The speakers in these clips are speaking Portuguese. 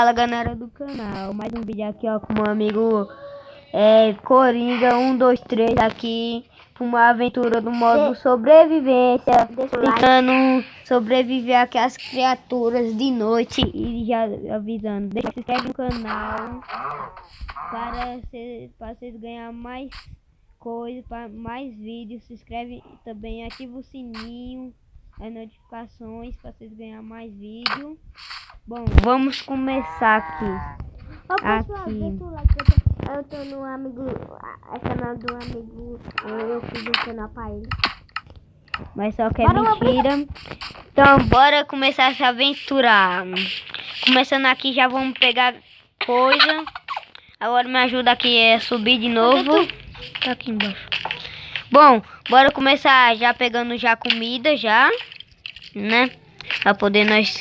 Fala galera do canal, mais um vídeo aqui ó com meu amigo Coringa 123 aqui, uma aventura do modo sobrevivência, tentando sobreviver aqui às criaturas de noite. E já avisando, deixa se inscreve no canal para vocês ganhar mais coisas, para mais vídeos. Se inscreve também, ativa o sininho, as notificações para vocês ganhar mais vídeo. Bom, vamos começar aqui. Ô pessoal, deixa o like, eu tô no amigo, canal do amigo, eu fiz um canal pra ele. Mas só que é mentira. Então bora começar essa aventura. Começando aqui, já vamos pegar coisa. Agora me ajuda aqui subir de novo. Tá aqui embaixo. Bom, bora começar já pegando já comida já, né? Pra poder nós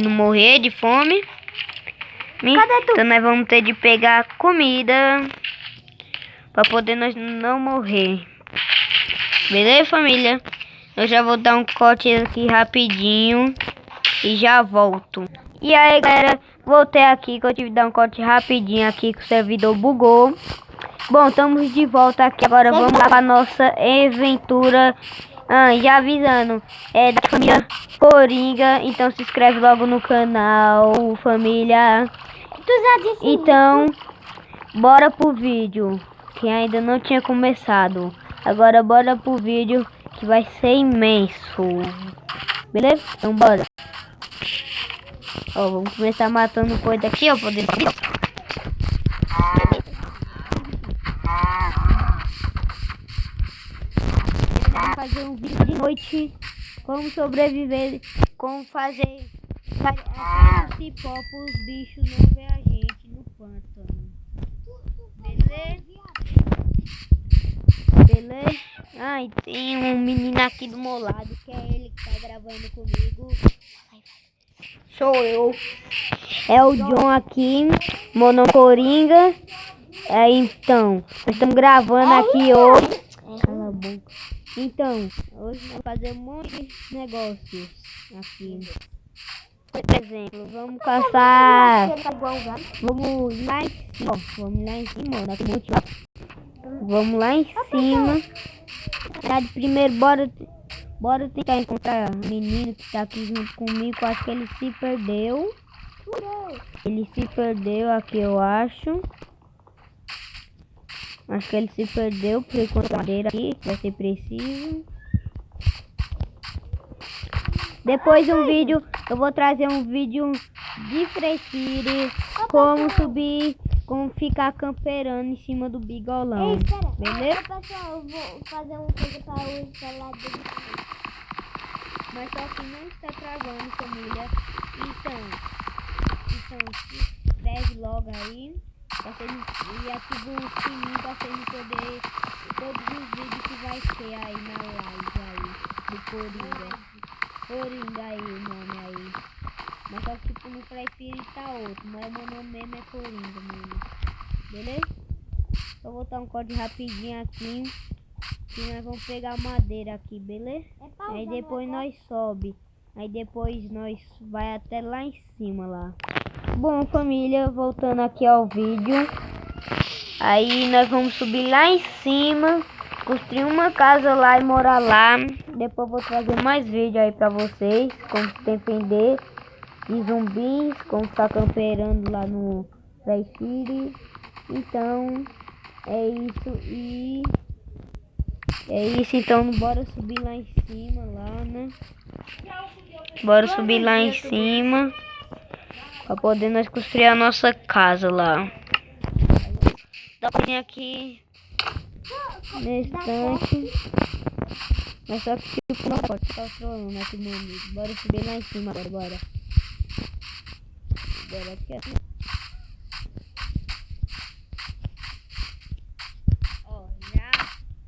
não morrer de fome. Então nós vamos ter de pegar comida pra poder nós não morrer. Beleza, família? Eu já vou dar um corte aqui rapidinho e já volto. E aí, galera, voltei aqui que eu tive que dar um corte rapidinho aqui que o servidor bugou. Bom, estamos de volta aqui. Agora vamos lá para nossa aventura. Já avisando, da família Coringa, então se inscreve logo no canal, família. Então, bora pro vídeo, que ainda não tinha começado. Agora bora pro vídeo, que vai ser imenso. Beleza? Então bora. Ó, vamos começar matando coisa aqui, ó, poder fazer um vídeo de noite, como sobreviver, como fazer o cipó para os bichos não ver a gente no pântano. Beleza? Beleza? E tem um menino aqui do meu lado, que é ele que tá gravando comigo. Sou eu. É o John aqui, Mono Coringa. Então, nós estamos gravando aqui hoje. Cala a boca. Então, hoje nós vamos fazer um monte de negócios aqui. Por exemplo, vamos caçar. Vamos lá em cima. Vamos lá em cima. Vamos lá em cima. Primeiro, bora tentar encontrar o menino que tá aqui junto comigo. Acho que ele se perdeu. Ele se perdeu aqui, eu acho. Acho que ele se perdeu por enquanto madeira aqui, vai ser preciso. Depois um vídeo, eu vou trazer um vídeo de Free Fire, como subir, como ficar camperando em cima do bigolão. Beleza? Pessoal, eu vou fazer uma coisa para o celular dele. Mas só que não está travando, família. Então se inscreve logo aí. E ativa o sininho pra vocês não perder todos os vídeos que vai ter aí na live aí do Coringa. Coringa aí, o nome aí. Mas só que tipo no Free Fire tá outro, mas o meu nome mesmo é Coringa, mano. Beleza? Vou botar um código rapidinho aqui, que nós vamos pegar madeira aqui, beleza? Aí depois nós sobe. Aí depois nós vai até lá em cima lá. Bom, família, voltando aqui ao vídeo. Aí nós vamos subir lá em cima, construir uma casa lá e morar lá. Depois vou trazer mais vídeo aí pra vocês, como se defender de zumbis, como ficar camperando lá no Free Fire. Então, é isso. Então, bora subir lá em cima, lá, né? Bora subir lá em cima. Pra poder nós construir a nossa casa lá. Dá pra vir aqui nesse tanque. Mas só que tipo não pode ficar trolando aqui, meu amigo. Bora subir lá em cima agora, bora. Bora aqui assim. Ó,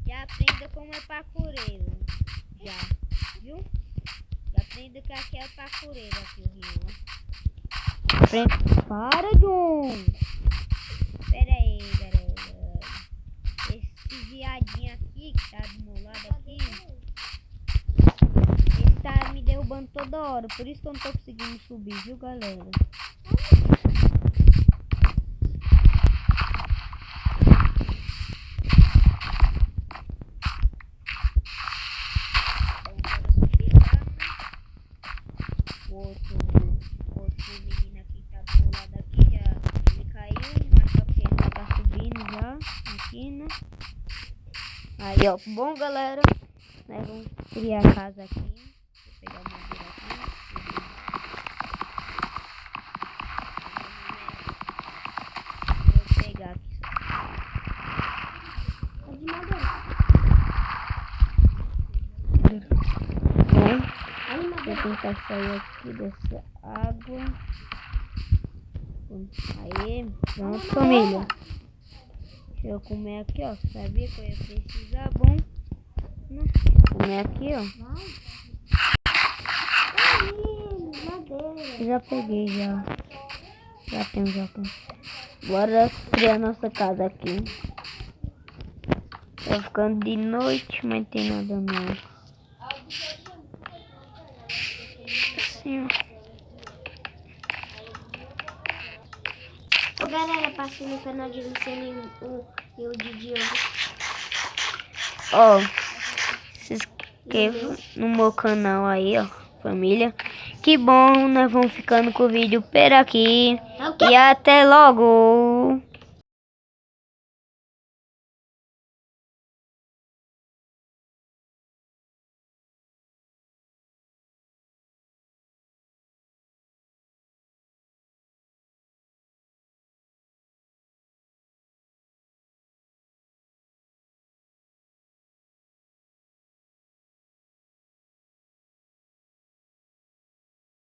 já aprenda como é pacureiro. Já, viu? Já aprenda que aqui é pacureiro aqui o rio, ó. Para, John! Pera aí, galera. Esse viadinho aqui, que tá do meu lado aqui, ele tá me derrubando toda hora. Por isso que eu não tô conseguindo subir, viu, galera? Aí, ó. Bom, galera. Nós vamos criar a casa aqui. Vou pegar uma madeira aqui. Vou pegar aqui. É de madeira. Bom, Aí, vou madeira. tentar sair aqui dessa água. Aí, pronto, família. Deixa eu comer aqui, ó. Sabia que eu ia precisar, bom. Comer aqui, ó. Aí, madeira. Já peguei, já. Já tem. Bora criar nossa casa aqui. Tá ficando de noite, mas não tem nada não. Assim, ó. Ô, galera, passei no canal de Luciano e o de Diogo. Ó, se inscreva no meu canal aí, ó, família. Que bom, nós vamos ficando com o vídeo por aqui. É o quê? E até logo.